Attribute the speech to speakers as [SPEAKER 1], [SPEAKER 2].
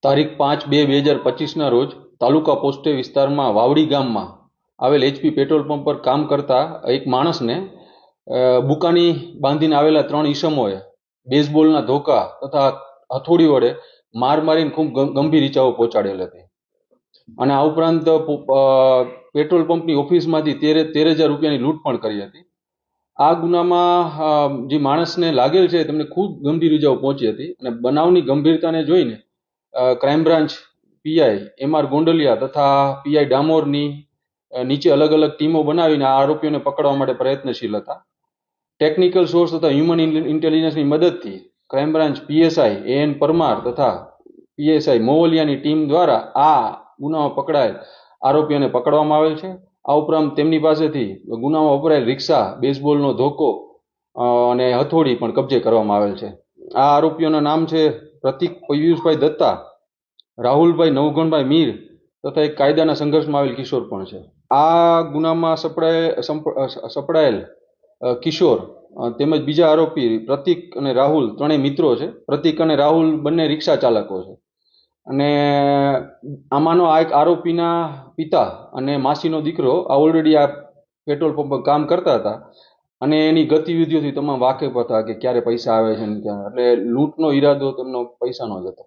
[SPEAKER 1] તારીખ 5/2/2025ના રોજ તાલુકા પોસ્ટે વિસ્તારમાં વાવડી ગામમાં આવેલ એચપી પેટ્રોલ પંપ પર કામ કરતા એક માણસને બુકાની બાંધીને આવેલા 3 ઈસમોએ બેઝબોલના ધોકા તથા હથોડી વડે માર મારીને ખૂબ ગંભીર ઈજાઓ પહોંચાડેલ હતી અને આ ઉપરાંત પેટ્રોલ પંપની ઓફિસમાંથી 13,000 રૂપિયાની લૂંટ પણ કરી હતી। આ ગુનામાં જે માણસને લાગેલ છે તેમને ખૂબ ગંભીર ઈજાઓ પહોંચી હતી અને બનાવની ગંભીરતાને જોઈને crime branch PI MR Gondaliya તથા પીઆઈ ડામોરની નીચે અલગ અલગ ટીમો બનાવીને આ આરોપીઓને પકડવા માટે પ્રયત્નશીલ હતા। ટેકનિકલ સોર્સ તથા હ્યુમન ઇન્ટેલિજન્સની મદદથી crime branch PSI N Parmar તથા પીએસઆઈ મોવલિયાની ટીમ દ્વારા આ ગુનામાં પકડાયેલ આરોપીઓને પકડવામાં આવેલ છે। આ ઉપરાંત તેમની પાસેથી ગુનામાં વપરાયેલ રિક્ષા, બેઝબોલનો ધોકો અને હથોડી પણ કબજે કરવામાં આવેલ છે। આ આરોપીઓના નામ છે પ્રતિક પિયુષભાઈ દત્તા, રાહુલભાઈ નવગણભાઈ મીર તથા એક કાયદાના સંઘર્ષમાં આવેલ કિશોર પણ છે। આ ગુનામાં સપડાયેલ કિશોર તેમજ બીજા આરોપી પ્રતિક અને રાહુલ ત્રણેય મિત્રો છે। પ્રતિક અને રાહુલ બંને રિક્ષા ચાલકો છે અને આમાંનો આ એક આરોપીના પિતા અને માસીનો દીકરો આ ઓલરેડી આ પેટ્રોલ પંપ પર કામ કરતા હતા અને એની ગતિવિધિઓથી તમામ વાકેફ હતા કે ક્યારે પૈસા આવે છે ને ક્યાં, એટલે લૂંટનો ઈરાદો તેમનો પૈસાનો જ હતો।